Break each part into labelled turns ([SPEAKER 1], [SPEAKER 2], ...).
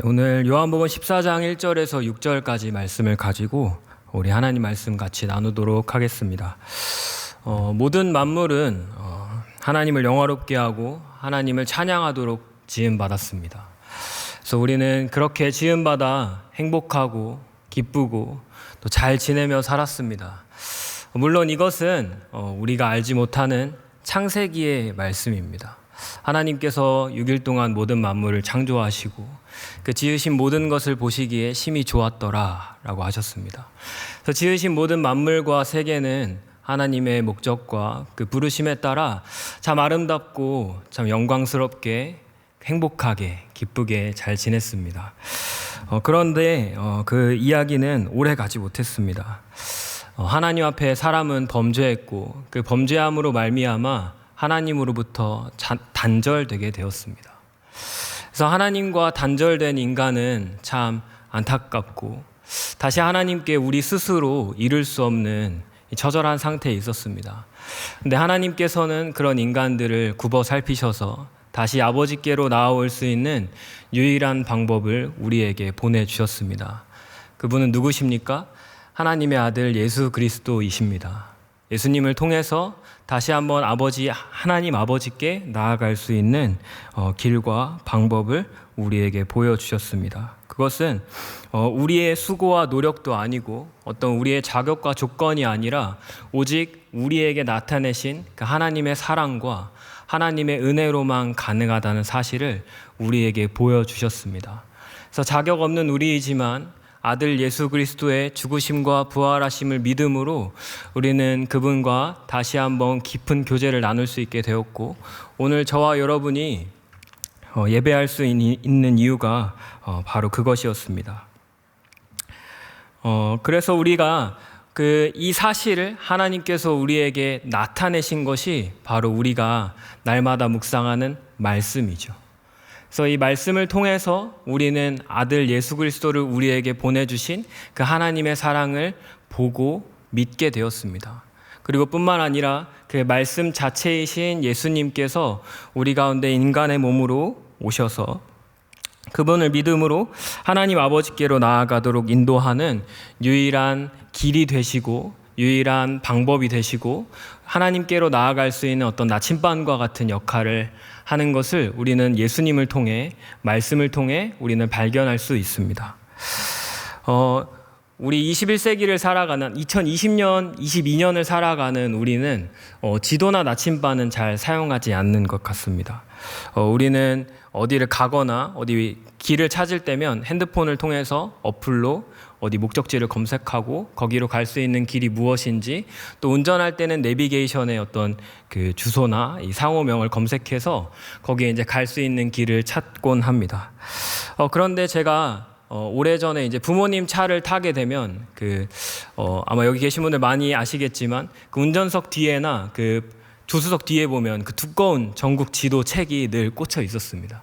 [SPEAKER 1] 오늘 요한복음 14장 1절에서 6절까지 말씀을 가지고 우리 하나님 말씀 같이 나누도록 하겠습니다. 모든 만물은 하나님을 영화롭게 하고 하나님을 찬양하도록 지음받았습니다. 그래서 우리는 그렇게 지음받아 행복하고 기쁘고 또 잘 지내며 살았습니다. 물론 이것은 우리가 알지 못하는 창세기의 말씀입니다. 하나님께서 6일 동안 모든 만물을 창조하시고 그 지으신 모든 것을 보시기에 심히 좋았더라 라고 하셨습니다. 그래서 지으신 모든 만물과 세계는 하나님의 목적과 그 부르심에 따라 참 아름답고 참 영광스럽게 행복하게 기쁘게 잘 지냈습니다. 그런데 그 이야기는 오래 가지 못했습니다. 하나님 앞에 사람은 범죄했고 그 범죄함으로 말미암아 하나님으로부터 단절되게 되었습니다. 그래서 하나님과 단절된 인간은 참 안타깝고 다시 하나님께 우리 스스로 이룰 수 없는 처절한 상태에 있었습니다. 근데 하나님께서는 그런 인간들을 굽어 살피셔서 다시 아버지께로 나아올 수 있는 유일한 방법을 우리에게 보내주셨습니다. 그분은 누구십니까? 하나님의 아들 예수 그리스도이십니다. 예수님을 통해서 다시 한번 하나님 아버지께 나아갈 수 있는 길과 방법을 우리에게 보여주셨습니다. 그것은 우리의 수고와 노력도 아니고 어떤 우리의 자격과 조건이 아니라 오직 우리에게 나타내신 그 하나님의 사랑과 하나님의 은혜로만 가능하다는 사실을 우리에게 보여주셨습니다. 그래서 자격 없는 우리이지만 아들 예수 그리스도의 죽으심과 부활하심을 믿음으로 우리는 그분과 다시 한번 깊은 교제를 나눌 수 있게 되었고, 오늘 저와 여러분이 예배할 수 있는 이유가 바로 그것이었습니다. 그래서 우리가 이 사실을 하나님께서 우리에게 나타내신 것이 바로 우리가 날마다 묵상하는 말씀이죠. 그래서 이 말씀을 통해서 우리는 아들 예수 그리스도를 우리에게 보내주신 그 하나님의 사랑을 보고 믿게 되었습니다. 그리고 뿐만 아니라 그 말씀 자체이신 예수님께서 우리 가운데 인간의 몸으로 오셔서 그분을 믿음으로 하나님 아버지께로 나아가도록 인도하는 유일한 길이 되시고 유일한 방법이 되시고 하나님께로 나아갈 수 있는 어떤 나침반과 같은 역할을 하는 것을 우리는 예수님을 통해 말씀을 통해 우리는 발견할 수 있습니다. 우리 21세기를 살아가는 2020년, 22년을 살아가는 우리는 지도나 나침반은 잘 사용하지 않는 것 같습니다. 우리는 어디를 가거나 어디 길을 찾을 때면 핸드폰을 통해서 어플로 어디 목적지를 검색하고 거기로 갈 수 있는 길이 무엇인지, 또 운전할 때는 내비게이션의 어떤 그 주소나 이 상호명을 검색해서 거기에 이제 갈 수 있는 길을 찾곤 합니다. 그런데 제가 오래전에 이제 부모님 차를 타게 되면 아마 여기 계신 분들 많이 아시겠지만 그 운전석 뒤에나 그 조수석 뒤에 보면 그 두꺼운 전국 지도 책이 늘 꽂혀 있었습니다.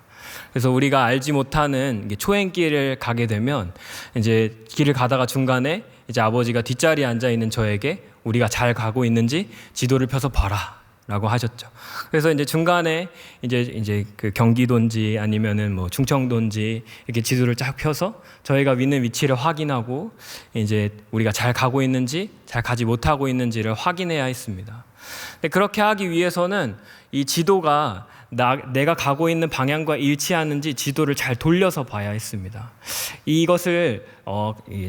[SPEAKER 1] 그래서 우리가 알지 못하는 초행길을 가게 되면 이제 길을 가다가 중간에 이제 아버지가 뒷자리에 앉아 있는 저에게 우리가 잘 가고 있는지 지도를 펴서 봐라라고 하셨죠. 그래서 이제 중간에 이제 그 경기도인지 아니면은 뭐 충청도인지 이렇게 지도를 쫙 펴서 저희가 있는 위치를 확인하고 이제 우리가 잘 가고 있는지 잘 가지 못하고 있는지를 확인해야 했습니다. 근데 그렇게 하기 위해서는 이 지도가 내가 가고 있는 방향과 일치하는지 지도를 잘 돌려서 봐야 했습니다. 이것을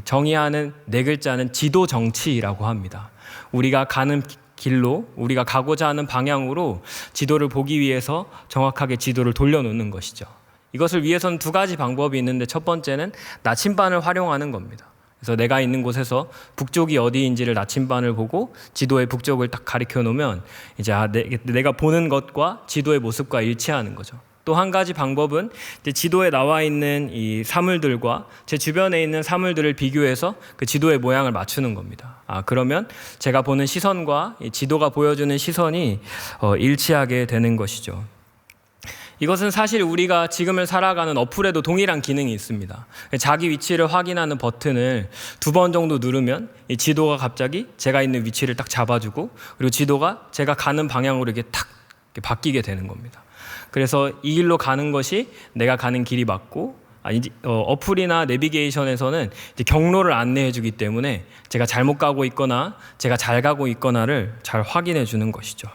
[SPEAKER 1] 정의하는 네 글자는 지도 정치라고 합니다. 우리가 가는 길로 우리가 가고자 하는 방향으로 지도를 보기 위해서 정확하게 지도를 돌려놓는 것이죠. 이것을 위해서는 두 가지 방법이 있는데 첫 번째는 나침반을 활용하는 겁니다. 그래서 내가 있는 곳에서 북쪽이 어디인지를 나침반을 보고 지도의 북쪽을 딱 가리켜 놓으면 이제 내가 보는 것과 지도의 모습과 일치하는 거죠. 또 한 가지 방법은 이제 지도에 나와 있는 이 사물들과 제 주변에 있는 사물들을 비교해서 그 지도의 모양을 맞추는 겁니다. 그러면 제가 보는 시선과 이 지도가 보여주는 시선이 일치하게 되는 것이죠. 이것은 사실 우리가 지금을 살아가는 어플에도 동일한 기능이 있습니다. 자기 위치를 확인하는 버튼을 2번 정도 누르면 이 지도가 갑자기 제가 있는 위치를 딱 잡아주고, 그리고 지도가 제가 가는 방향으로 이렇게 탁 바뀌게 되는 겁니다. 그래서 이 길로 가는 것이 내가 가는 길이 맞고, 어플이나 내비게이션에서는 이제 경로를 안내해 주기 때문에 제가 잘못 가고 있거나 제가 잘 가고 있거나를 잘 확인해 주는 것이죠.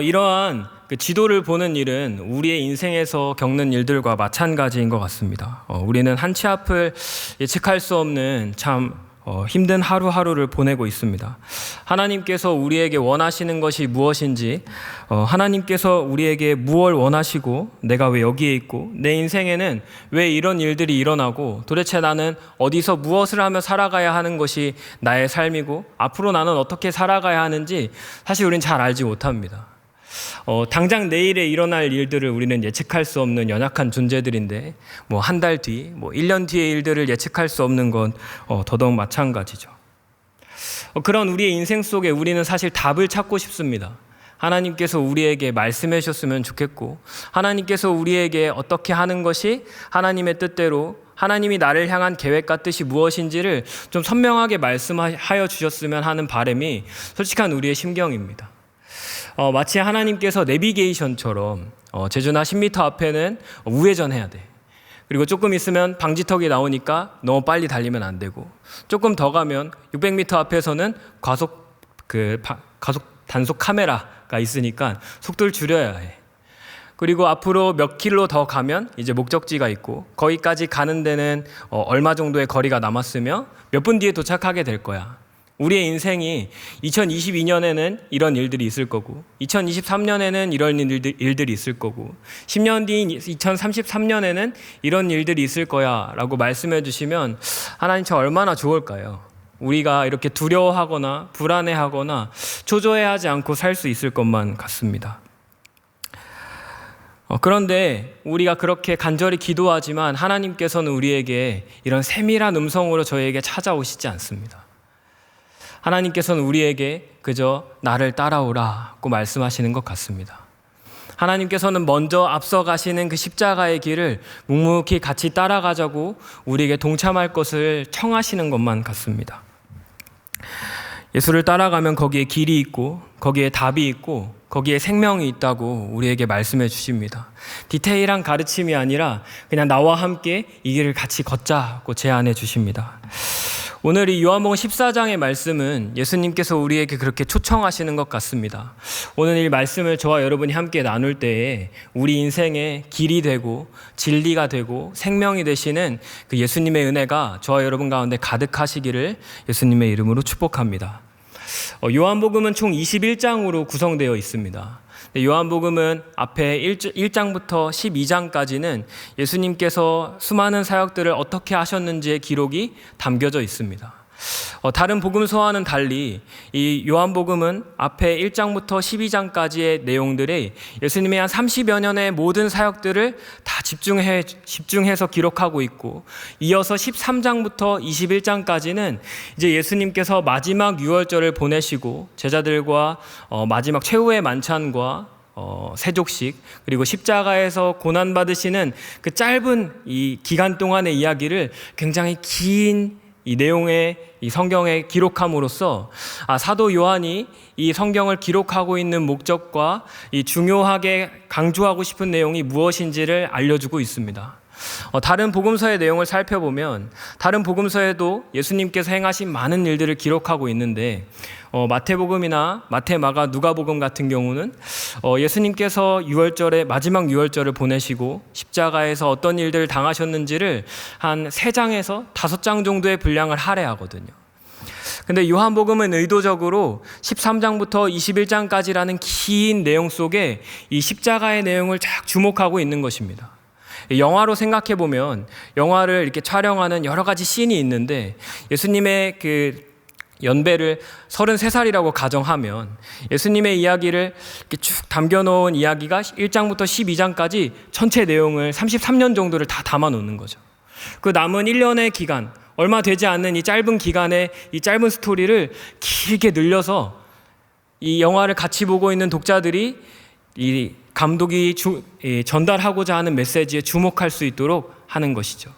[SPEAKER 1] 이러한 그 지도를 보는 일은 우리의 인생에서 겪는 일들과 마찬가지인 것 같습니다. 우리는 한 치 앞을 예측할 수 없는 참 힘든 하루하루를 보내고 있습니다. 하나님께서 우리에게 원하시는 것이 무엇인지, 하나님께서 우리에게 무엇을 원하시고 내가 왜 여기에 있고 내 인생에는 왜 이런 일들이 일어나고 도대체 나는 어디서 무엇을 하며 살아가야 하는 것이 나의 삶이고 앞으로 나는 어떻게 살아가야 하는지 사실 우리는 잘 알지 못합니다. 당장 내일에 일어날 일들을 우리는 예측할 수 없는 연약한 존재들인데 한 달 뒤, 1년 뒤의 일들을 예측할 수 없는 건 더더욱 마찬가지죠. 그런 우리의 인생 속에 우리는 사실 답을 찾고 싶습니다. 하나님께서 우리에게 말씀해 주셨으면 좋겠고 하나님께서 우리에게 어떻게 하는 것이 하나님의 뜻대로 하나님이 나를 향한 계획과 뜻이 무엇인지를 좀 선명하게 말씀하여 주셨으면 하는 바람이 솔직한 우리의 심경입니다. 마치 하나님께서 내비게이션처럼 제주나 10m 앞에는 우회전해야 돼. 그리고 조금 있으면 방지턱이 나오니까 너무 빨리 달리면 안 되고 조금 더 가면 600m 앞에서는 과속 단속 카메라가 있으니까 속도를 줄여야 해. 그리고 앞으로 몇 킬로 더 가면 이제 목적지가 있고 거기까지 가는 데는 얼마 정도의 거리가 남았으며 몇 분 뒤에 도착하게 될 거야. 우리의 인생이 2022년에는 이런 일들이 있을 거고 2023년에는 이런 일들이 있을 거고 10년 뒤 2033년에는 이런 일들이 있을 거야 라고 말씀해 주시면 하나님 저 얼마나 좋을까요? 우리가 이렇게 두려워하거나 불안해하거나 초조해하지 않고 살 수 있을 것만 같습니다. 그런데 우리가 그렇게 간절히 기도하지만 하나님께서는 우리에게 이런 세밀한 음성으로 저희에게 찾아오시지 않습니다. 하나님께서는 우리에게 그저 나를 따라오라고 말씀하시는 것 같습니다. 하나님께서는 먼저 앞서가시는 그 십자가의 길을 묵묵히 같이 따라가자고 우리에게 동참할 것을 청하시는 것만 같습니다. 예수를 따라가면 거기에 길이 있고 거기에 답이 있고 거기에 생명이 있다고 우리에게 말씀해 주십니다. 디테일한 가르침이 아니라 그냥 나와 함께 이 길을 같이 걷자고 제안해 주십니다. 오늘 이 요한복음 14장의 말씀은 예수님께서 우리에게 그렇게 초청하시는 것 같습니다. 오늘 이 말씀을 저와 여러분이 함께 나눌 때에 우리 인생의 길이 되고 진리가 되고 생명이 되시는 그 예수님의 은혜가 저와 여러분 가운데 가득하시기를 예수님의 이름으로 축복합니다. 요한복음은 총 21장으로 구성되어 있습니다. 요한복음은 앞에 1장부터 12장까지는 예수님께서 수많은 사역들을 어떻게 하셨는지의 기록이 담겨져 있습니다. 다른 복음서와는 달리 이 요한복음은 앞에 1장부터 12장까지의 내용들이 예수님의 한 30여 년의 모든 사역들을 다 집중해서 기록하고 있고 이어서 13장부터 21장까지는 이제 예수님께서 마지막 유월절을 보내시고 제자들과 마지막 최후의 만찬과 세족식 그리고 십자가에서 고난받으시는 그 짧은 이 기간 동안의 이야기를 굉장히 긴 이 내용의 이 성경에 기록함으로써 사도 요한이 이 성경을 기록하고 있는 목적과 이 중요하게 강조하고 싶은 내용이 무엇인지를 알려주고 있습니다. 다른 복음서의 내용을 살펴보면 다른 복음서에도 예수님께서 행하신 많은 일들을 기록하고 있는데 마태복음이나 마태, 마가, 누가복음 같은 경우는 예수님께서 마지막 유월절을 보내시고 십자가에서 어떤 일들을 당하셨는지를 한 3장에서 5장 정도의 분량을 할애하거든요. 근데 요한복음은 의도적으로 13장부터 21장까지라는 긴 내용 속에 이 십자가의 내용을 쫙 주목하고 있는 것입니다. 영화로 생각해 보면 영화를 이렇게 촬영하는 여러 가지 씬이 있는데 예수님의 그 연배를 33살이라고 가정하면 예수님의 이야기를 이렇게 쭉 담겨놓은 이야기가 1장부터 12장까지 전체 내용을 33년 정도를 다 담아놓는 거죠. 그 남은 1년의 기간, 얼마 되지 않는 이 짧은 기간에 이 짧은 스토리를 길게 늘려서 이 영화를 같이 보고 있는 독자들이 이 감독이 전달하고자 하는 메시지에 주목할 수 있도록 하는 것이죠.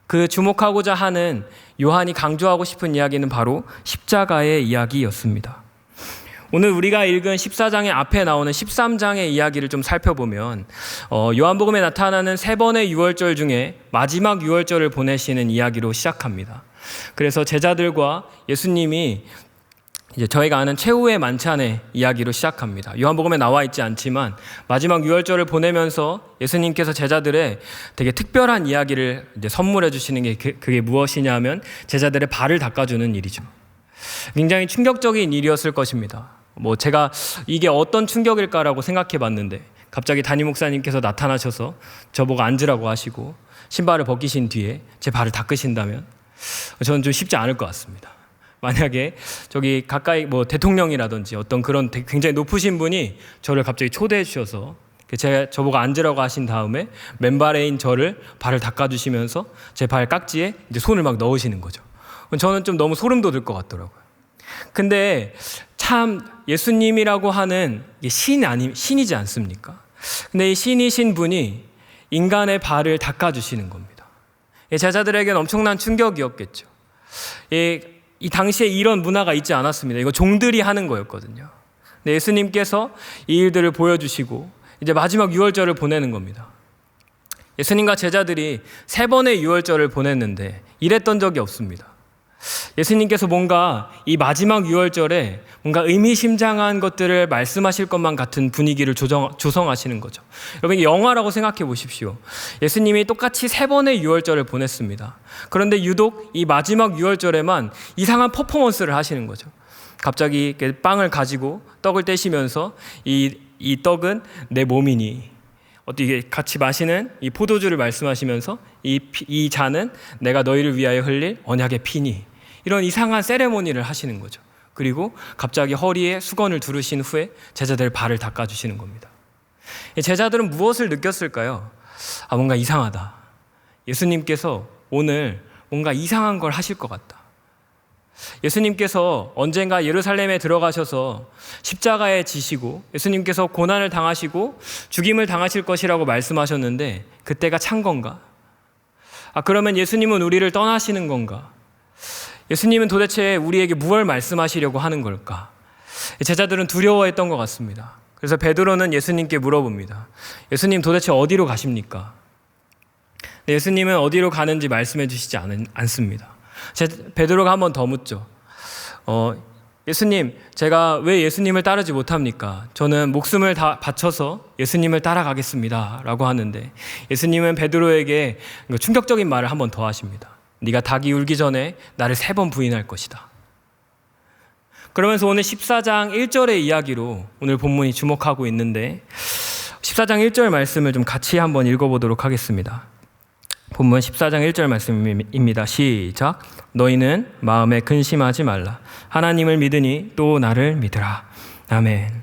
[SPEAKER 1] 그 주목하고자 하는 요한이 강조하고 싶은 이야기는 바로 십자가의 이야기였습니다. 오늘 우리가 읽은 14장의 앞에 나오는 13장의 이야기를 좀 살펴보면 요한복음에 나타나는 세 번의 유월절 중에 마지막 유월절을 보내시는 이야기로 시작합니다. 그래서 제자들과 예수님이 이제 저희가 아는 최후의 만찬의 이야기로 시작합니다. 요한복음에 나와 있지 않지만 마지막 유월절을 보내면서 예수님께서 제자들의 되게 특별한 이야기를 이제 선물해 주시는 게 그게 무엇이냐면 제자들의 발을 닦아주는 일이죠. 굉장히 충격적인 일이었을 것입니다. 제가 이게 어떤 충격일까라고 생각해 봤는데 갑자기 담임 목사님께서 나타나셔서 저보고 앉으라고 하시고 신발을 벗기신 뒤에 제 발을 닦으신다면 저는 좀 쉽지 않을 것 같습니다. 만약에 저기 가까이 대통령이라든지 어떤 그런 굉장히 높으신 분이 저를 갑자기 초대해 주셔서 저보고 앉으라고 하신 다음에 맨발에인 저를 발을 닦아주시면서 제 발 깍지에 이제 손을 막 넣으시는 거죠. 저는 좀 너무 소름 돋을 것 같더라고요. 근데 참 예수님이라고 하는 신이지 않습니까? 근데 이 신이신 분이 인간의 발을 닦아주시는 겁니다. 제자들에게는 엄청난 충격이었겠죠. 이 당시에 이런 문화가 있지 않았습니다. 이거 종들이 하는 거였거든요. 근데 예수님께서 이 일들을 보여주시고 이제 마지막 유월절을 보내는 겁니다. 예수님과 제자들이 세 번의 유월절을 보냈는데 이랬던 적이 없습니다. 예수님께서 뭔가 이 마지막 유월절에 뭔가 의미심장한 것들을 말씀하실 것만 같은 분위기를 조성하시는 거죠. 여러분, 영화라고 생각해 보십시오. 예수님이 똑같이 세 번의 유월절을 보냈습니다. 그런데 유독 이 마지막 유월절에만 이상한 퍼포먼스를 하시는 거죠. 갑자기 빵을 가지고 떡을 떼시면서 이 떡은 내 몸이니, 어떻게 같이 마시는 이 포도주를 말씀하시면서 이 잔은 내가 너희를 위하여 흘릴 언약의 피니, 이런 이상한 세레모니를 하시는 거죠. 그리고 갑자기 허리에 수건을 두르신 후에 제자들 발을 닦아주시는 겁니다. 제자들은 무엇을 느꼈을까요? 뭔가 이상하다. 예수님께서 오늘 뭔가 이상한 걸 하실 것 같다. 예수님께서 언젠가 예루살렘에 들어가셔서 십자가에 지시고 예수님께서 고난을 당하시고 죽임을 당하실 것이라고 말씀하셨는데 그때가 찬 건가? 그러면 예수님은 우리를 떠나시는 건가? 예수님은 도대체 우리에게 무엇을 말씀하시려고 하는 걸까? 제자들은 두려워했던 것 같습니다. 그래서 베드로는 예수님께 물어봅니다. 예수님, 도대체 어디로 가십니까? 예수님은 어디로 가는지 말씀해 주시지 않습니다. 베드로가 한 번 더 묻죠. 예수님, 제가 왜 예수님을 따르지 못합니까? 저는 목숨을 다 바쳐서 예수님을 따라가겠습니다 라고 하는데 예수님은 베드로에게 충격적인 말을 한 번 더 하십니다. 네가 닭이 울기 전에 나를 3번 부인할 것이다. 그러면서 오늘 14장 1절의 이야기로 오늘 본문이 주목하고 있는데 14장 1절 말씀을 좀 같이 한번 읽어보도록 하겠습니다. 본문 14장 1절 말씀입니다. 시작. 너희는 마음에 근심하지 말라. 하나님을 믿으니 또 나를 믿으라. 아멘.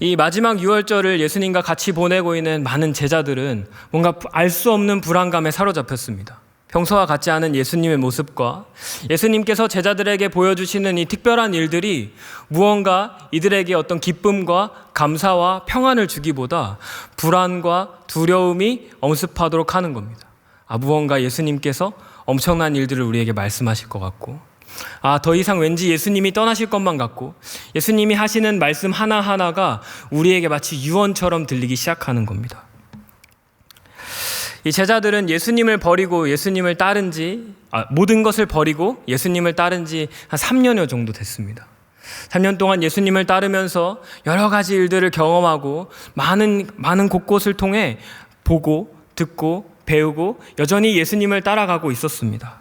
[SPEAKER 1] 이 마지막 유월절을 예수님과 같이 보내고 있는 많은 제자들은 뭔가 알 수 없는 불안감에 사로잡혔습니다. 평소와 같지 않은 예수님의 모습과 예수님께서 제자들에게 보여주시는 이 특별한 일들이 무언가 이들에게 어떤 기쁨과 감사와 평안을 주기보다 불안과 두려움이 엄습하도록 하는 겁니다. 무언가 예수님께서 엄청난 일들을 우리에게 말씀하실 것 같고 더 이상 왠지 예수님이 떠나실 것만 같고 예수님이 하시는 말씀 하나하나가 우리에게 마치 유언처럼 들리기 시작하는 겁니다. 이 제자들은 예수님을 버리고 예수님을 따른 지 모든 것을 버리고 예수님을 따른 지 한 3년여 정도 됐습니다. 3년 동안 예수님을 따르면서 여러 가지 일들을 경험하고 많은 곳곳을 통해 보고 듣고 배우고 여전히 예수님을 따라가고 있었습니다.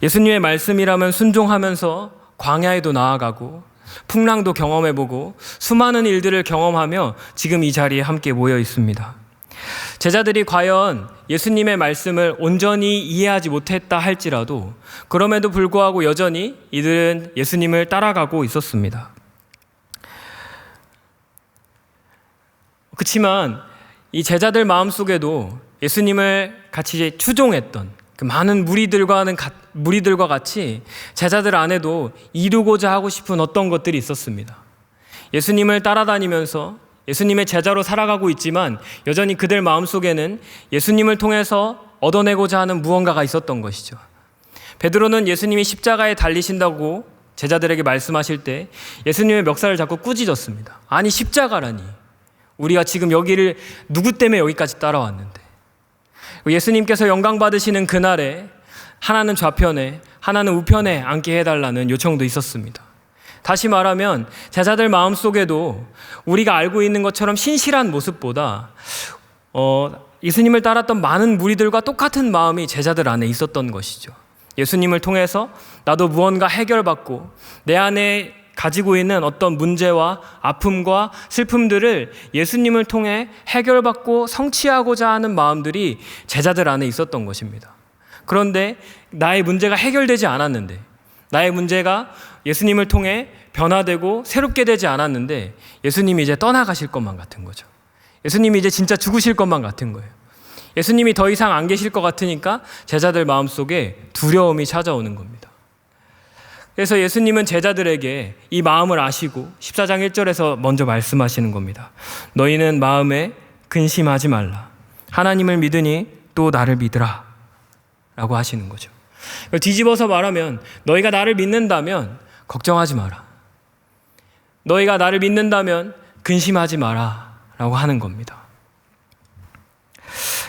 [SPEAKER 1] 예수님의 말씀이라면 순종하면서 광야에도 나아가고 풍랑도 경험해보고 수많은 일들을 경험하며 지금 이 자리에 함께 모여 있습니다. 제자들이 과연 예수님의 말씀을 온전히 이해하지 못했다 할지라도 그럼에도 불구하고 여전히 이들은 예수님을 따라가고 있었습니다. 그렇지만 이 제자들 마음속에도 예수님을 같이 추종했던 그 많은 무리들과 같이 제자들 안에도 이루고자 하고 싶은 어떤 것들이 있었습니다. 예수님을 따라다니면서 예수님의 제자로 살아가고 있지만 여전히 그들 마음속에는 예수님을 통해서 얻어내고자 하는 무언가가 있었던 것이죠. 베드로는 예수님이 십자가에 달리신다고 제자들에게 말씀하실 때 예수님의 멱살을 잡고 꾸짖었습니다. 아니 십자가라니, 우리가 지금 여기를 누구 때문에 여기까지 따라왔는데. 예수님께서 영광 받으시는 그날에 하나는 좌편에 하나는 우편에 앉게 해달라는 요청도 있었습니다. 다시 말하면 제자들 마음속에도 우리가 알고 있는 것처럼 신실한 모습보다 예수님을 따랐던 많은 무리들과 똑같은 마음이 제자들 안에 있었던 것이죠. 예수님을 통해서 나도 무언가 해결받고 내 안에 가지고 있는 어떤 문제와 아픔과 슬픔들을 예수님을 통해 해결받고 성취하고자 하는 마음들이 제자들 안에 있었던 것입니다. 그런데 나의 문제가 해결되지 않았는데, 나의 문제가 예수님을 통해 변화되고 새롭게 되지 않았는데 예수님이 이제 떠나가실 것만 같은 거죠. 예수님이 이제 진짜 죽으실 것만 같은 거예요. 예수님이 더 이상 안 계실 것 같으니까 제자들 마음속에 두려움이 찾아오는 겁니다. 그래서 예수님은 제자들에게 이 마음을 아시고 14장 1절에서 먼저 말씀하시는 겁니다. 너희는 마음에 근심하지 말라. 하나님을 믿으니 또 나를 믿으라 라고 하시는 거죠. 뒤집어서 말하면 너희가 나를 믿는다면 걱정하지 마라. 너희가 나를 믿는다면 근심하지 마라 라고 하는 겁니다.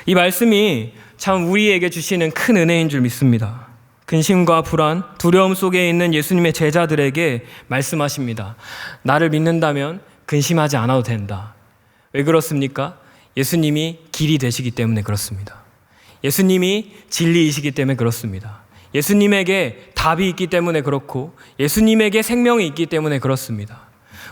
[SPEAKER 1] 이 말씀이 참 우리에게 주시는 큰 은혜인 줄 믿습니다. 근심과 불안, 두려움 속에 있는 예수님의 제자들에게 말씀하십니다. 나를 믿는다면 근심하지 않아도 된다. 왜 그렇습니까? 예수님이 길이 되시기 때문에 그렇습니다. 예수님이 진리이시기 때문에 그렇습니다. 예수님에게 답이 있기 때문에 그렇고 예수님에게 생명이 있기 때문에 그렇습니다.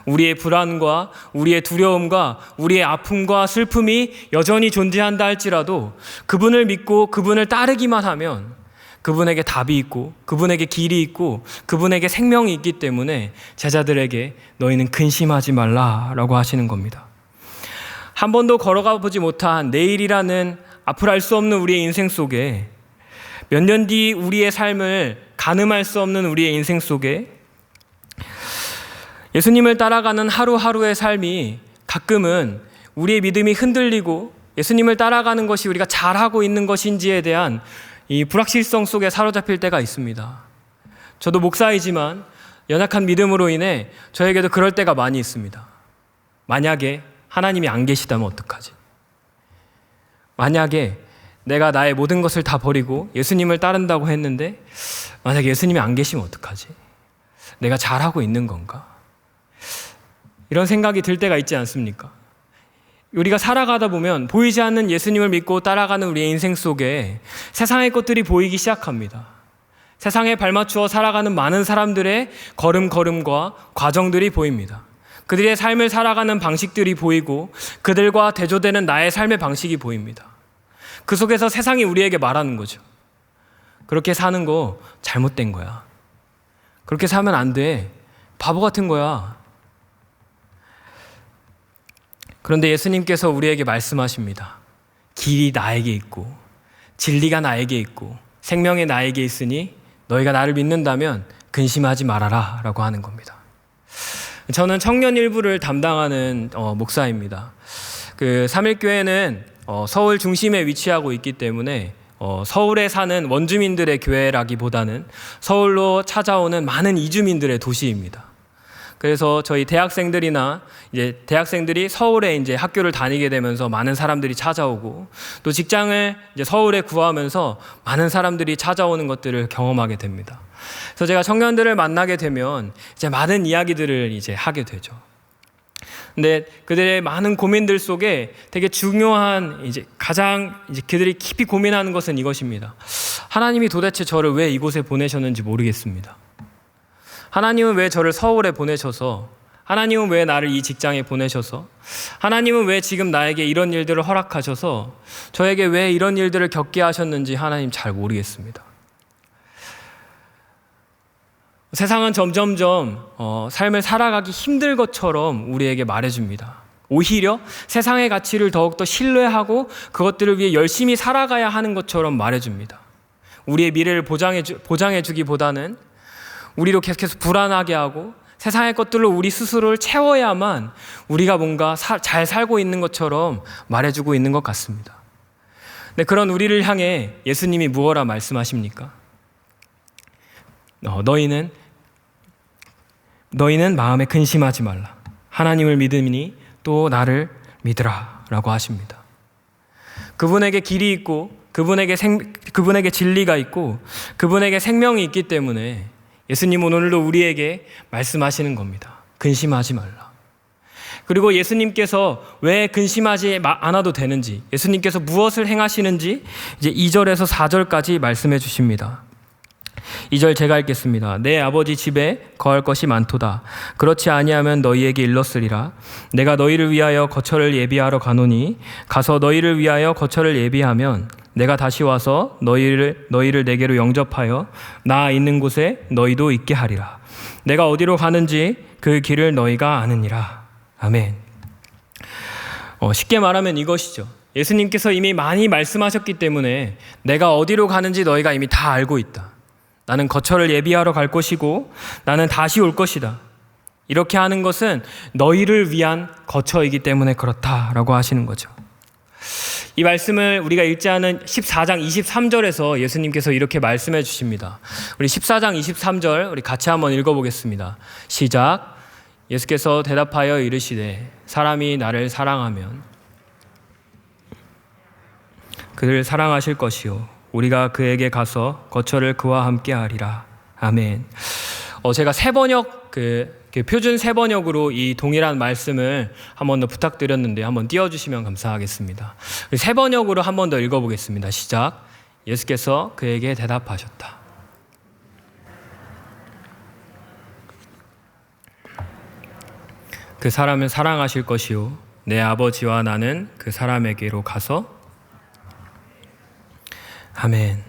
[SPEAKER 1] 우리의 불안과 우리의 두려움과 우리의 아픔과 슬픔이 여전히 존재한다 할지라도 그분을 믿고 그분을 따르기만 하면 그분에게 답이 있고 그분에게 길이 있고 그분에게 생명이 있기 때문에 제자들에게 너희는 근심하지 말라라고 하시는 겁니다. 한 번도 걸어가 보지 못한 내일이라는 앞으로 알 수 없는 우리의 인생 속에, 몇 년 뒤 우리의 삶을 가늠할 수 없는 우리의 인생 속에 예수님을 따라가는 하루하루의 삶이 가끔은 우리의 믿음이 흔들리고 예수님을 따라가는 것이 우리가 잘하고 있는 것인지에 대한 이 불확실성 속에 사로잡힐 때가 있습니다. 저도 목사이지만 연약한 믿음으로 인해 저에게도 그럴 때가 많이 있습니다. 만약에 하나님이 안 계시다면 어떡하지? 만약에 내가 나의 모든 것을 다 버리고 예수님을 따른다고 했는데 만약에 예수님이 안 계시면 어떡하지? 내가 잘하고 있는 건가? 이런 생각이 들 때가 있지 않습니까? 우리가 살아가다 보면 보이지 않는 예수님을 믿고 따라가는 우리의 인생 속에 세상의 것들이 보이기 시작합니다. 세상에 발맞추어 살아가는 많은 사람들의 걸음걸음과 과정들이 보입니다. 그들의 삶을 살아가는 방식들이 보이고 그들과 대조되는 나의 삶의 방식이 보입니다. 그 속에서 세상이 우리에게 말하는 거죠. 그렇게 사는 거 잘못된 거야. 그렇게 살면 안 돼. 바보 같은 거야. 그런데 예수님께서 우리에게 말씀하십니다. 길이 나에게 있고 진리가 나에게 있고 생명이 나에게 있으니 너희가 나를 믿는다면 근심하지 말아라 라고 하는 겁니다. 저는 청년 일부를 담당하는 목사입니다. 그 삼일교회는 서울 중심에 위치하고 있기 때문에 서울에 사는 원주민들의 교회라기보다는 서울로 찾아오는 많은 이주민들의 도시입니다. 그래서 저희 대학생들이나 이제 대학생들이 서울에 이제 학교를 다니게 되면서 많은 사람들이 찾아오고 또 직장을 이제 서울에 구하면서 많은 사람들이 찾아오는 것들을 경험하게 됩니다. 그래서 제가 청년들을 만나게 되면 이제 많은 이야기들을 이제 하게 되죠. 근데 그들의 많은 고민들 속에 되게 중요한 이제 가장 이제 그들이 깊이 고민하는 것은 이것입니다. 하나님이 도대체 저를 왜 이곳에 보내셨는지 모르겠습니다. 하나님은 왜 저를 서울에 보내셔서, 하나님은 왜 나를 이 직장에 보내셔서, 하나님은 왜 지금 나에게 이런 일들을 허락하셔서 저에게 왜 이런 일들을 겪게 하셨는지 하나님 잘 모르겠습니다. 세상은 점점점 삶을 살아가기 힘들 것처럼 우리에게 말해줍니다. 오히려 세상의 가치를 더욱더 신뢰하고 그것들을 위해 열심히 살아가야 하는 것처럼 말해줍니다. 우리의 미래를 보장해주기보다는 우리로 계속해서 불안하게 하고 세상의 것들로 우리 스스로를 채워야만 우리가 뭔가 잘 살고 있는 것처럼 말해주고 있는 것 같습니다. 근데 그런 우리를 향해 예수님이 무엇라 말씀하십니까? 너희는 너희는 마음에 근심하지 말라. 하나님을 믿으니 또 나를 믿으라 라고 하십니다. 그분에게 길이 있고 그분에게 진리가 있고 그분에게 생명이 있기 때문에 예수님은 오늘도 우리에게 말씀하시는 겁니다. 근심하지 말라. 그리고 예수님께서 왜 근심하지 않아도 되는지, 예수님께서 무엇을 행하시는지 이제 2절에서 4절까지 말씀해 주십니다. 2절 제가 읽겠습니다. 내 아버지 집에 거할 것이 많도다. 그렇지 아니하면 너희에게 일렀으리라. 내가 너희를 위하여 거처를 예비하러 가노니 가서 너희를 위하여 거처를 예비하면 내가 다시 와서 너희를 내게로 영접하여 나 있는 곳에 너희도 있게 하리라. 내가 어디로 가는지 그 길을 너희가 아느니라. 아멘. 쉽게 말하면 이것이죠. 예수님께서 이미 많이 말씀하셨기 때문에 내가 어디로 가는지 너희가 이미 다 알고 있다. 나는 거처를 예비하러 갈 것이고 나는 다시 올 것이다. 이렇게 하는 것은 너희를 위한 거처이기 때문에 그렇다라고 하시는 거죠. 이 말씀을 우리가 읽지 않은 14장 23절에서 예수님께서 이렇게 말씀해 주십니다. 우리 14장 23절 우리 같이 한번 읽어보겠습니다. 시작. 예수께서 대답하여 이르시되 사람이 나를 사랑하면 그를 사랑하실 것이요 우리가 그에게 가서 거처를 그와 함께 하리라. 아멘. 제가 새번역 표준 새번역으로 이 동일한 말씀을 한 번 더 부탁드렸는데 한번 띄워주시면 감사하겠습니다. 새번역으로 한 번 더 읽어보겠습니다. 시작. 예수께서 그에게 대답하셨다. 그 사람을 사랑하실 것이요 내 아버지와 나는 그 사람에게로 가서 아멘.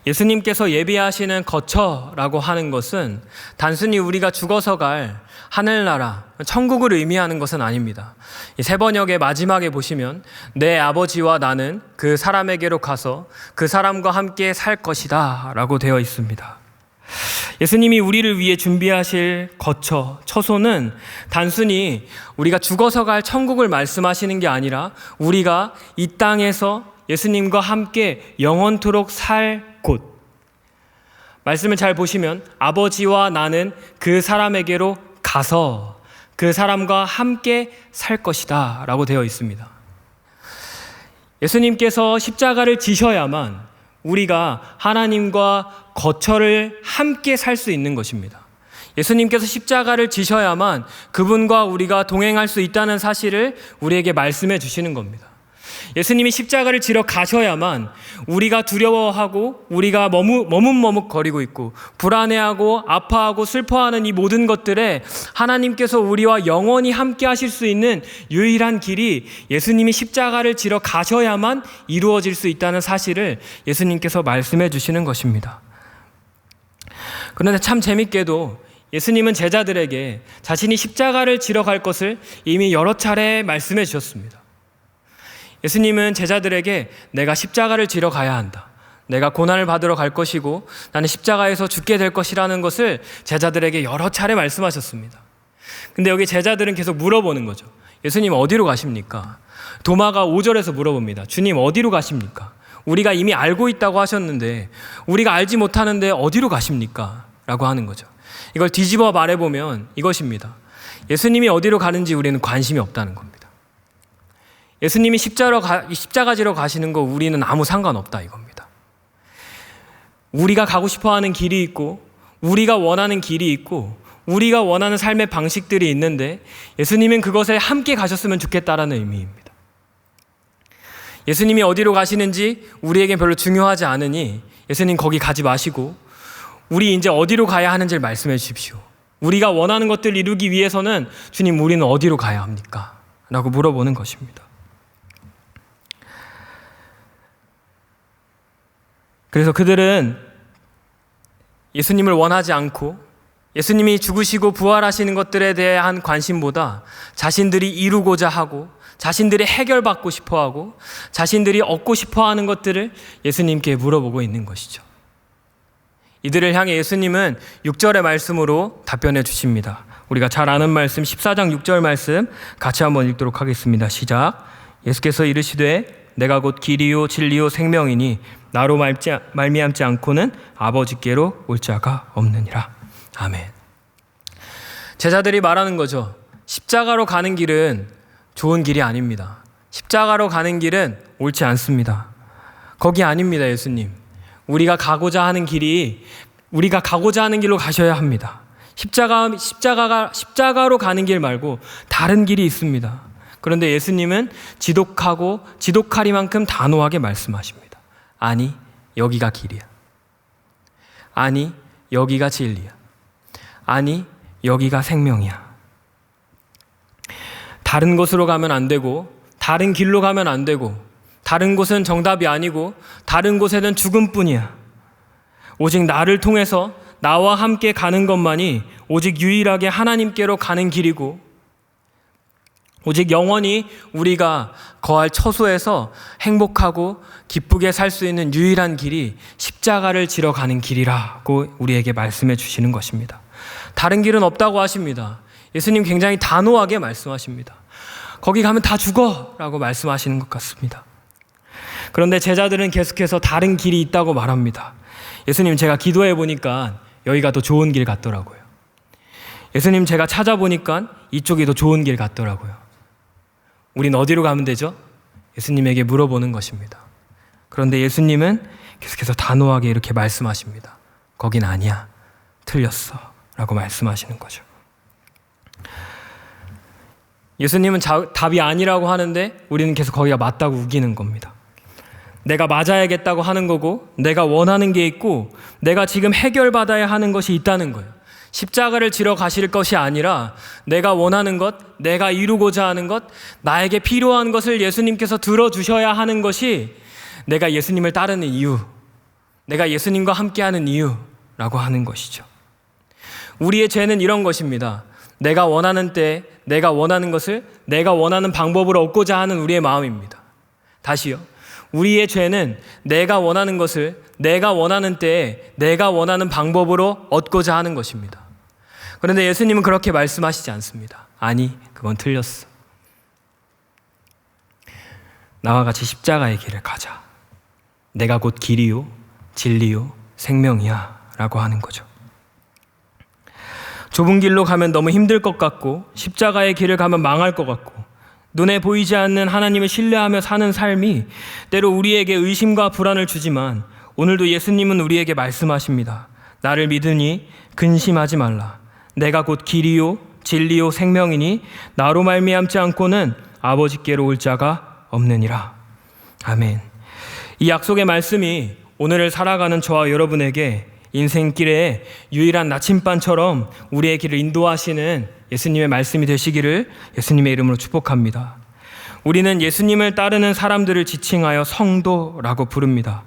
[SPEAKER 1] 예수님께서 예비하시는 거처라고 하는 것은 단순히 우리가 죽어서 갈 하늘나라, 천국을 의미하는 것은 아닙니다. 이 새번역의 마지막에 보시면 내 아버지와 나는 그 사람에게로 가서 그 사람과 함께 살 것이다 라고 되어 있습니다. 예수님이 우리를 위해 준비하실 거처, 처소는 단순히 우리가 죽어서 갈 천국을 말씀하시는 게 아니라 우리가 이 땅에서 예수님과 함께 영원토록 살 곳. 말씀을 잘 보시면 아버지와 나는 그 사람에게로 가서 그 사람과 함께 살 것이다 라고 되어 있습니다. 예수님께서 십자가를 지셔야만 우리가 하나님과 거처를 함께 살 수 있는 것입니다. 예수님께서 십자가를 지셔야만 그분과 우리가 동행할 수 있다는 사실을 우리에게 말씀해 주시는 겁니다. 예수님이 십자가를 지러 가셔야만 우리가 두려워하고 우리가 머뭇머뭇거리고 있고 불안해하고 아파하고 슬퍼하는 이 모든 것들에 하나님께서 우리와 영원히 함께 하실 수 있는 유일한 길이 예수님이 십자가를 지러 가셔야만 이루어질 수 있다는 사실을 예수님께서 말씀해 주시는 것입니다. 그런데 참 재밌게도 예수님은 제자들에게 자신이 십자가를 지러 갈 것을 이미 여러 차례 말씀해 주셨습니다. 예수님은 제자들에게 내가 십자가를 지러 가야 한다. 내가 고난을 받으러 갈 것이고 나는 십자가에서 죽게 될 것이라는 것을 제자들에게 여러 차례 말씀하셨습니다. 근데 여기 제자들은 계속 물어보는 거죠. 예수님 어디로 가십니까? 도마가 5절에서 물어봅니다. 주님 어디로 가십니까? 우리가 이미 알고 있다고 하셨는데 우리가 알지 못하는데 어디로 가십니까? 라고 하는 거죠. 이걸 뒤집어 말해보면 이것입니다. 예수님이 어디로 가는지 우리는 관심이 없다는 겁니다. 예수님이 십자가 지러 가시는 거 우리는 아무 상관없다 이겁니다. 우리가 가고 싶어하는 길이 있고 우리가 원하는 길이 있고 우리가 원하는 삶의 방식들이 있는데 예수님은 그것에 함께 가셨으면 좋겠다라는 의미입니다. 예수님이 어디로 가시는지 우리에겐 별로 중요하지 않으니 예수님 거기 가지 마시고 우리 이제 어디로 가야 하는지를 말씀해 주십시오. 우리가 원하는 것들을 이루기 위해서는 주님 우리는 어디로 가야 합니까? 라고 물어보는 것입니다. 그래서 그들은 예수님을 원하지 않고 예수님이 죽으시고 부활하시는 것들에 대한 관심보다 자신들이 이루고자 하고 자신들이 해결받고 싶어하고 자신들이 얻고 싶어하는 것들을 예수님께 물어보고 있는 것이죠. 이들을 향해 예수님은 6절의 말씀으로 답변해 주십니다. 우리가 잘 아는 말씀 14장 6절 말씀 같이 한번 읽도록 하겠습니다. 시작. 예수께서 이르시되 내가 곧 길이요 진리요 생명이니 나로 말미암지 않고는 아버지께로 올 자가 없느니라. 아멘. 제자들이 말하는 거죠. 십자가로 가는 길은 좋은 길이 아닙니다. 십자가로 가는 길은 옳지 않습니다. 거기 아닙니다, 예수님. 우리가 가고자 하는 길로 가셔야 합니다. 십자가로 가는 길 말고 다른 길이 있습니다. 그런데 예수님은 지독하리만큼 단호하게 말씀하십니다. 아니, 여기가 길이야. 아니, 여기가 진리야. 아니, 여기가 생명이야. 다른 곳으로 가면 안 되고, 다른 길로 가면 안 되고, 다른 곳은 정답이 아니고, 다른 곳에는 죽음뿐이야. 오직 나를 통해서 나와 함께 가는 것만이 오직 유일하게 하나님께로 가는 길이고, 오직 영원히 우리가 거할 처소에서 행복하고 기쁘게 살 수 있는 유일한 길이 십자가를 지러 가는 길이라고 우리에게 말씀해 주시는 것입니다. 다른 길은 없다고 하십니다. 예수님 굉장히 단호하게 말씀하십니다. 거기 가면 다 죽어 라고 말씀하시는 것 같습니다. 그런데 제자들은 계속해서 다른 길이 있다고 말합니다. 예수님, 제가 기도해 보니까 여기가 더 좋은 길 같더라고요. 예수님, 제가 찾아보니까 이쪽이 더 좋은 길 같더라고요. 우린 어디로 가면 되죠? 예수님에게 물어보는 것입니다. 그런데 예수님은 계속해서 단호하게 이렇게 말씀하십니다. 거긴 아니야. 틀렸어. 라고 말씀하시는 거죠. 예수님은 답이 아니라고 하는데 우리는 계속 거기가 맞다고 우기는 겁니다. 내가 맞아야겠다고 하는 거고, 내가 원하는 게 있고, 내가 지금 해결받아야 하는 것이 있다는 거예요. 십자가를 지러 가실 것이 아니라 내가 원하는 것, 내가 이루고자 하는 것, 나에게 필요한 것을 예수님께서 들어주셔야 하는 것이 내가 예수님을 따르는 이유, 내가 예수님과 함께하는 이유라고 하는 것이죠. 우리의 죄는 이런 것입니다. 내가 원하는 때, 내가 원하는 것을 내가 원하는 방법으로 얻고자 하는 우리의 마음입니다. 다시요. 우리의 죄는 내가 원하는 것을 내가 원하는 때에 내가 원하는 방법으로 얻고자 하는 것입니다. 그런데 예수님은 그렇게 말씀하시지 않습니다. 아니, 그건 틀렸어. 나와 같이 십자가의 길을 가자. 내가 곧 길이요, 진리요, 생명이야 라고 하는 거죠. 좁은 길로 가면 너무 힘들 것 같고, 십자가의 길을 가면 망할 것 같고, 눈에 보이지 않는 하나님을 신뢰하며 사는 삶이 때로 우리에게 의심과 불안을 주지만, 오늘도 예수님은 우리에게 말씀하십니다. 나를 믿으니 근심하지 말라. 내가 곧 길이요 진리요 생명이니 나로 말미암지 않고는 아버지께로 올 자가 없느니라. 아멘. 이 약속의 말씀이 오늘을 살아가는 저와 여러분에게 인생길의 유일한 나침반처럼 우리의 길을 인도하시는 예수님의 말씀이 되시기를 예수님의 이름으로 축복합니다. 우리는 예수님을 따르는 사람들을 지칭하여 성도라고 부릅니다.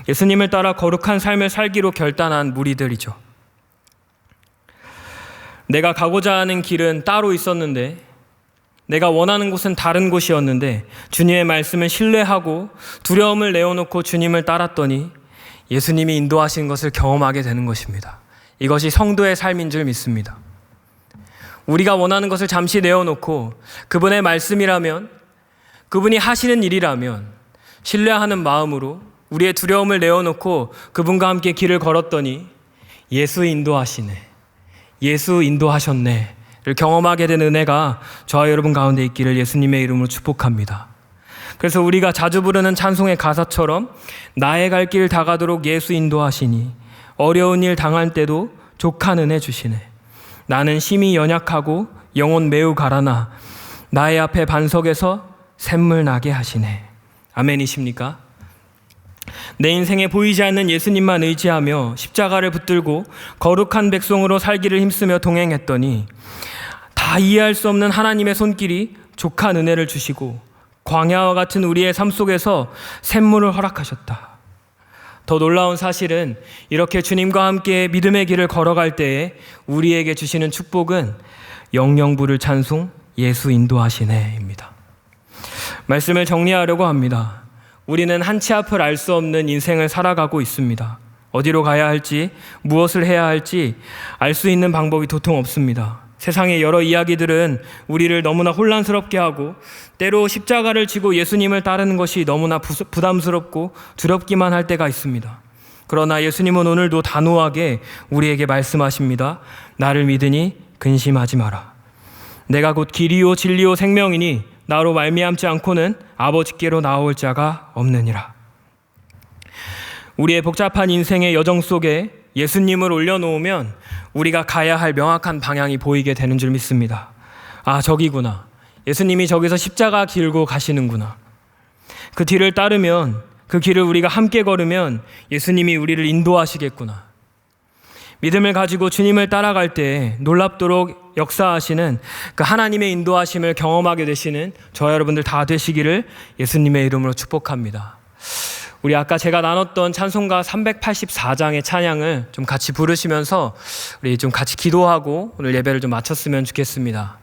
[SPEAKER 1] 예수님을 따라 거룩한 삶을 살기로 결단한 무리들이죠. 내가 가고자 하는 길은 따로 있었는데, 내가 원하는 곳은 다른 곳이었는데, 주님의 말씀을 신뢰하고 두려움을 내어놓고 주님을 따랐더니 예수님이 인도하신 것을 경험하게 되는 것입니다. 이것이 성도의 삶인 줄 믿습니다. 우리가 원하는 것을 잠시 내어놓고 그분의 말씀이라면, 그분이 하시는 일이라면 신뢰하는 마음으로 우리의 두려움을 내어놓고 그분과 함께 길을 걸었더니 예수 인도하시네, 예수 인도하셨네를 경험하게 된 은혜가 저와 여러분 가운데 있기를 예수님의 이름으로 축복합니다. 그래서 우리가 자주 부르는 찬송의 가사처럼 나의 갈 길 다가도록 예수 인도하시니 어려운 일 당할 때도 족한 은혜 주시네. 나는 심히 연약하고 영혼 매우 가라나 나의 앞에 반석에서 샘물 나게 하시네. 아멘이십니까? 내 인생에 보이지 않는 예수님만 의지하며 십자가를 붙들고 거룩한 백성으로 살기를 힘쓰며 동행했더니 다 이해할 수 없는 하나님의 손길이 족한 은혜를 주시고 광야와 같은 우리의 삶 속에서 샘물을 허락하셨다. 더 놀라운 사실은 이렇게 주님과 함께 믿음의 길을 걸어갈 때에 우리에게 주시는 축복은 영영 부를 찬송 예수 인도하시네입니다. 말씀을 정리하려고 합니다. 우리는 한치 앞을 알 수 없는 인생을 살아가고 있습니다. 어디로 가야 할지, 무엇을 해야 할지 알 수 있는 방법이 도통 없습니다. 세상의 여러 이야기들은 우리를 너무나 혼란스럽게 하고 때로 십자가를 지고 예수님을 따르는 것이 너무나 부담스럽고 두렵기만 할 때가 있습니다. 그러나 예수님은 오늘도 단호하게 우리에게 말씀하십니다. 나를 믿으니 근심하지 마라. 내가 곧 길이요 진리요 생명이니 나로 말미암지 않고는 아버지께로 나올 자가 없느니라. 우리의 복잡한 인생의 여정 속에 예수님을 올려놓으면 우리가 가야 할 명확한 방향이 보이게 되는 줄 믿습니다. 아, 저기구나. 예수님이 저기서 십자가 길고 가시는구나. 그 뒤를 따르면, 그 길을 우리가 함께 걸으면 예수님이 우리를 인도하시겠구나. 믿음을 가지고 주님을 따라갈 때 놀랍도록 역사하시는 그 하나님의 인도하심을 경험하게 되시는 저와 여러분들 다 되시기를 예수님의 이름으로 축복합니다. 우리 아까 제가 나눴던 찬송가 384장의 찬양을 좀 같이 부르시면서 우리 좀 같이 기도하고 오늘 예배를 좀 마쳤으면 좋겠습니다.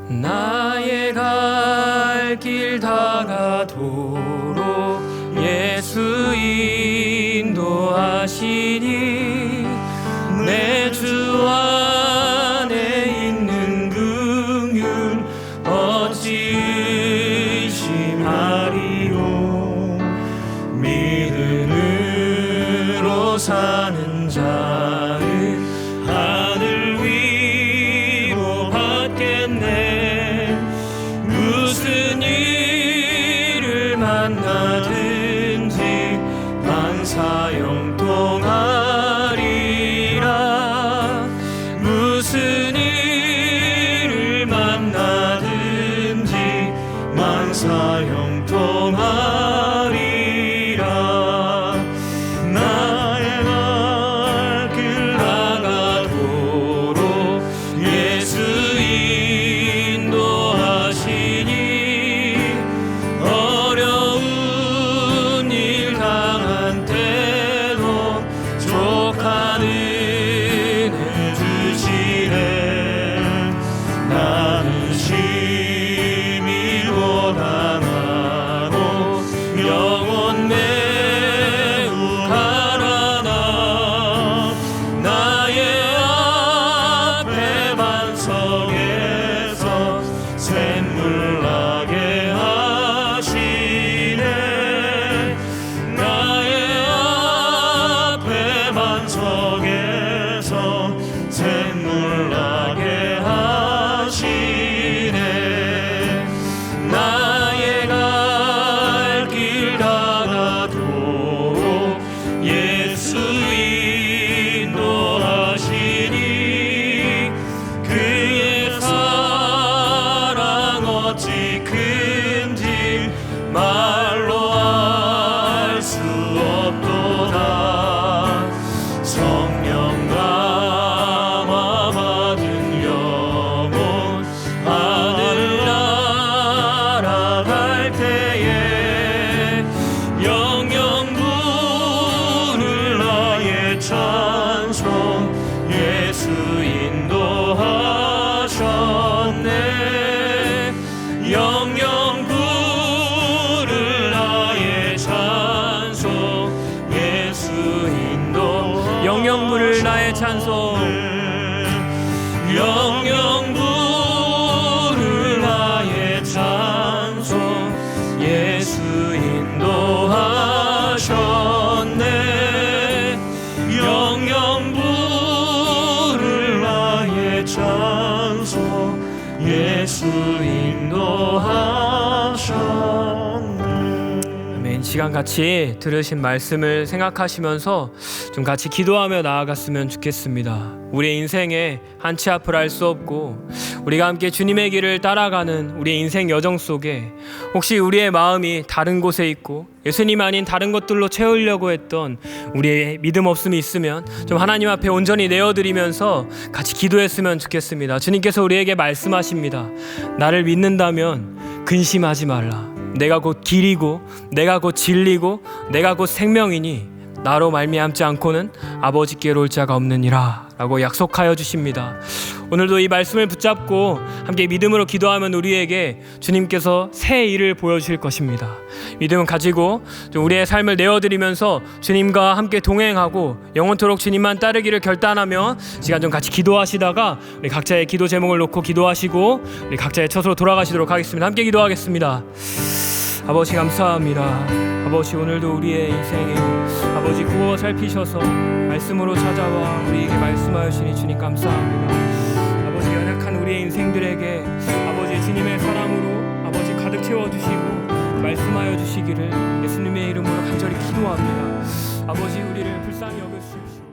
[SPEAKER 1] 나의 갈 길 다가도록 예수 인도하시니 내 주 안에 있는 긍휼 어찌 의심하리요. 믿음으로 사는 자를 하늘 위로 받겠네. 무슨 일을 만나든지 만사 형통하리라. 무슨 일을 만나든지 만사 형통하리라. 나의 갈 길 나가도록 예수 인도하시니 어려운 일 당한 때도 족한 은혜 주시네. 나는 심히 고단하고 영혼 매우 가난하. 나의 앞에 반석에서 샘물 나게 하시네. 나의 앞에 반석에서 샘물 나게 하시네. 나의 갈 길 다가도록 예수 인도하시니 그의 사랑 어찌 큰지 말로 알 수 없도다. 성령 감화 받은 영혼 하늘 날아갈 때에 영영 부를 나의 찬송 예수 인도하셨네. 영영 부를 나의 찬송 예수 인도. 영영 부를 나의 찬송. 영영 부를 나의 찬송 예수 인도하셨네. 영영 부를 나의 찬송 예수 인도하셨네. 아멘. 시간 같이 들으신 말씀을 생각하시면서 좀 같이 기도하며 나아갔으면 좋겠습니다. 우리의 인생에 한치 앞을 알 수 없고 우리가 함께 주님의 길을 따라가는 우리의 인생 여정 속에 혹시 우리의 마음이 다른 곳에 있고 예수님 아닌 다른 것들로 채우려고 했던 우리의 믿음 없음이 있으면 좀 하나님 앞에 온전히 내어드리면서 같이 기도했으면 좋겠습니다. 주님께서 우리에게 말씀하십니다. 나를 믿는다면 근심하지 말라. 내가 곧 길이고 내가 곧 진리고 내가 곧 생명이니 나로 말미암지 않고는 아버지께로 올 자가 없느니라 라고 약속하여 주십니다. 오늘도 이 말씀을 붙잡고 함께 믿음으로 기도하면 우리에게 주님께서 새 일을 보여주실 것입니다. 믿음을 가지고 좀 우리의 삶을 내어드리면서 주님과 함께 동행하고 영원토록 주님만 따르기를 결단하며 시간 좀 같이 기도하시다가 우리 각자의 기도 제목을 놓고 기도하시고 우리 각자의 처소로 돌아가시도록 하겠습니다. 함께 기도하겠습니다. 아버지 감사합니다. 아버지 오늘도 우리의 인생에 아버지 구워 살피셔서 말씀으로 찾아와 우리에게 말씀하여 주시니 주님 감사합니다. 아버지 연약한 우리의 인생들에게 아버지 주님의 사랑으로 아버지 가득 채워주시고 말씀하여 주시기를 예수님의 이름으로 간절히 기도합니다. 아버지 우리를 불쌍히 여겨주십시오.